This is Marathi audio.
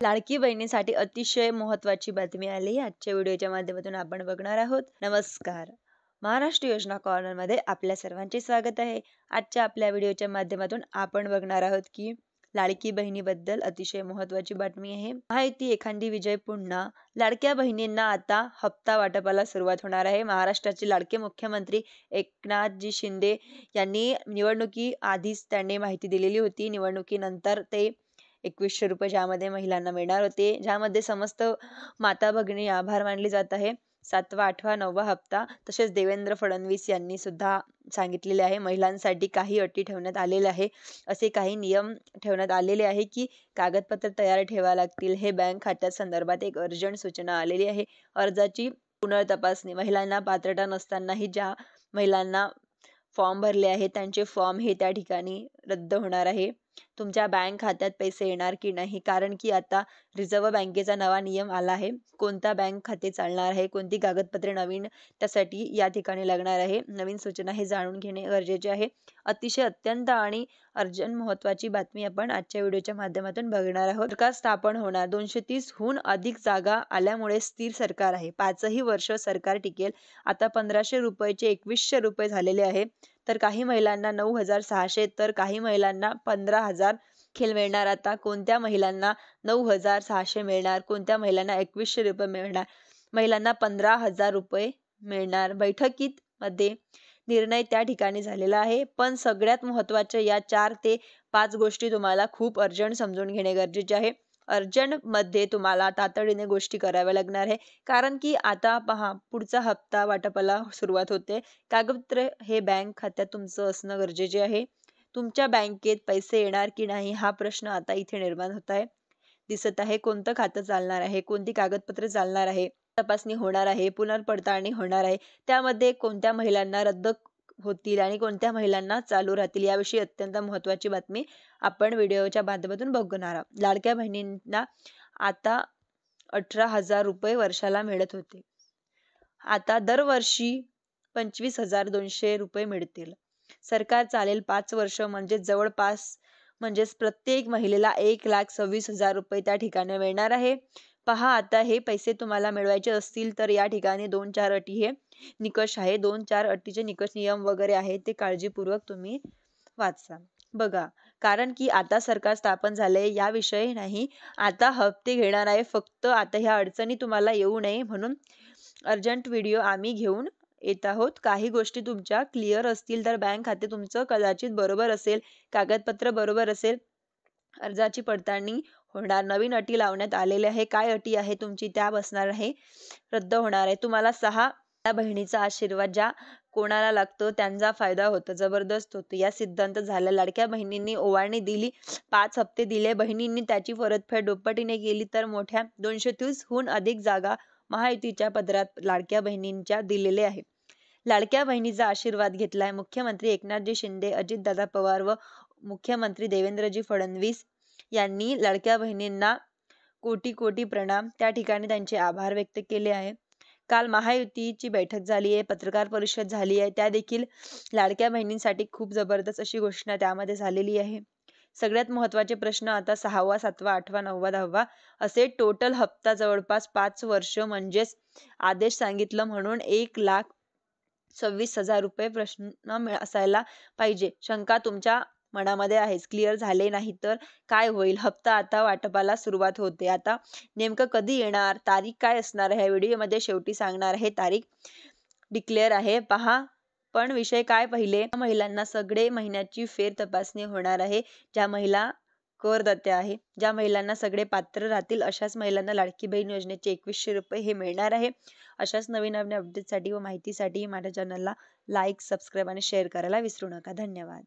लाडकी बहिणीसाठी अतिशय महत्त्वाची बातमी आली. आजच्या व्हिडिओच्या माध्यमातून आपण बघणार आहोत. नमस्कार. महाराष्ट्र योजना कॉर्नरमध्ये आपल्या सर्वांचे स्वागत आहे. आजच्या आपल्या व्हिडिओच्या माध्यमातून आपण बघणार आहोत की लाडकी बहिणीबद्दल अतिशय महत्त्वाची बातमी आहे. महायुती एखादी विजय पुन्हा. लाडक्या बहिणींना आता हप्ता वाटपाला सुरुवात होणार आहे. महाराष्ट्राचे लाडके मुख्यमंत्री एकनाथजी शिंदे यांनी निवडणुकी आधीच त्यांनी माहिती दिलेली होती. निवडणुकीनंतर ते 2100 रुपये ज्यामध्ये महिलांना मिळणार होते, ज्यामध्ये समस्त माता भगिनी आभार मानले जात आहे. 7वा, 8वा, 9वा हप्ता. तसेच देवेंद्र फडणवीस यांनी सुद्धा सांगितलेले आहे महिलांसाठी काही अटी ठेवण्यात आलेल्या आहे. असे काही नियम ठेवण्यात आलेले आहे की कागदपत्र तयार ठेवावे लागतील. हे बँक खात्या संदर्भात एक अर्जंट सूचना आलेली आहे. अर्जाची पुनर्तपासणी. महिलांना पात्रता नसतानाही ज्या महिलांना फॉर्म भरले आहे त्यांचे फॉर्म हे त्या ठिकाणी रद्द होणार आहे. तुमच्या बँक खात्यात पैसे येणार की नाही, कारण की आता रिझर्व्ह बँकेचा नवा नियम आला आहे. कोणता बँक खाते चालणार आहे, कोणती कागदपत्रे नवीन त्यासाठी या ठिकाणी लागणार आहे. नवीन सूचना हे जाणून घेणे गरजेचे आहे. अतिशय अत्यंत आणि अर्जंट महत्त्वाची बातमी आपण आजच्या व्हिडिओच्या माध्यमातून बघणार आहोत. सरकार स्थापन होणार. 230 हून अधिक जागा आल्यामुळे स्थिर सरकार आहे. 5ही वर्ष सरकार टिकेल. आता 1500 रुपयाचे 2100 रुपये झालेले आहे. तर काही महिलांना 9600 तर काही महिलांना 15,000 देखील मिळणार. आता कोणत्या महिलांना 9600 मिळणार, कोणत्या महिलांना 2100 रुपये मिळणार, महिलांना 15,000 रुपये मिळणार. बैठकीत मध्ये निर्णय त्या ठिकाणी झालेला आहे. पण सगळ्यात महत्त्वाच्या या 4 ते 5 गोष्टी तुम्हाला खूप अर्जंट समजून घेणे गरजेचे आहे. अर्जंटमध्ये तुम्हाला तातडीने गोष्टी कराव्या लागणार आहे, कारण की आता पहा पुढचा हप्ता वाटपाला सुरुवात होते. कागदपत्र हे बँक खात्यात तुमचं असणं गरजेचे आहे. तुमच्या बँकेत पैसे येणार की नाही हा प्रश्न आता इथे निर्माण होत आहे. दिसत आहे कोणतं खातं चालणार आहे, कोणती कागदपत्रे चालणार आहे, तपासणी होणार आहे, पुनर्पडताळणी होणार आहे, त्यामध्ये कोणत्या महिलांना रद्द होतील आणि कोणत्या महिलांना चालू राहतील याविषयी अत्यंत महत्त्वाची बातमी आपण व्हिडिओच्या माध्यमातून बघणार आहोत. लाडक्या बहिणींना आता 18,000 रुपये वर्षाला मिळत होते. आता दरवर्षी 25,200 रुपये मिळतील. सरकार चालेल 5 वर्ष म्हणजे जवळपास प्रत्येक महिलेला 1,26,000 रुपये त्या ठिकाणी मिळणार आहे. पहा आता हे पैसे तुम्हाला मिळवायचे असतील तर या ठिकाणी 2-4 अटी हे निकष आहे. 2-4 अटीचे निकष नियम वगैरे आहे ते काळजीपूर्वक तुम्ही वाचा. बघा, कारण की आता सरकार स्थापन झाले याविषयी नाही, आता हप्ते घेणार आहे. फक्त आता ह्या अडचणी तुम्हाला येऊ नये म्हणून अर्जंट व्हिडिओ आम्ही घेऊन येत आहोत. काही गोष्टी तुमच्या क्लिअर असतील तर बँक खाते तुमचं कदाचित बरोबर असेल, कागदपत्र बरोबर असेल, अर्जाची पडताळणी होणार. नवीन अटी लावण्यात आलेल्या आहे. काय अटी आहे तुमची त्या बसणार आहे, रद्द होणार आहे. तुम्हाला 6 बहिणीचा आशीर्वाद ज्या कोणाला लागतो त्यांचा फायदा होतो, जबरदस्त होतो. या सिद्धांत झाला. लाडक्या बहिणींनी ओवाळणी दिली, 5 हप्ते दिले, बहिणींनी त्याची परतफेड दुप्पटीने केली तर मोठ्या 230 हून अधिक जागा महायुतीच्या पदरात लाडक्या बहिणींच्या दिलेले आहे. लाडक्या बहिणीचा आशीर्वाद घेतलाय मुख्यमंत्री एकनाथजी शिंदे, अजितदादा पवार व मुख्यमंत्री देवेंद्रजी फडणवीस यांनी लाडक्या बहिणींना कोटी कोटी प्रणाम. त्या ठिकाणी त्यांचे आभार व्यक्त केले आहे. काल महायुतीची बैठक झाली आहे, पत्रकार परिषद झाली आहे, त्या देखील लाडक्या बहिणींसाठी खूप जबरदस्त अशी घोषणा त्यामध्ये झालेली आहे. सगळ्यात महत्त्वाचे प्रश्न आता 6वा, 7वा, 8वा, 9वा, 10वा असे टोटल हप्ता जवळपास 5 वर्ष म्हणजेच आदेश सांगितलं म्हणून 1,26,000 रुपये प्रश्न असायला पाहिजे. शंका तुमच्या मनामध्ये आहेच. क्लिअर झाले नाही तर काय होईल? हप्ता आता वाटपाला सुरुवात होते. आता नेमकं कधी येणार, तारीख काय असणार आहे, व्हिडिओमध्ये शेवटी सांगणार आहे. तारीख डिक्लेअर आहे पहा. पण विषय काय पहिले, महिलांना सगळे महिन्याची फेर तपासणी होणार आहे. ज्या महिला करदात्या आहे, ज्या महिलांना सगळे पात्र राहतील अशाच महिलांना लाडकी बहीण योजनेचे 2100 रुपये हे मिळणार आहे. अशाच नवीन अपडेटसाठी व माहितीसाठी माझ्या चॅनलला लाईक, सबस्क्राईब आणि शेअर करायला विसरू नका. धन्यवाद.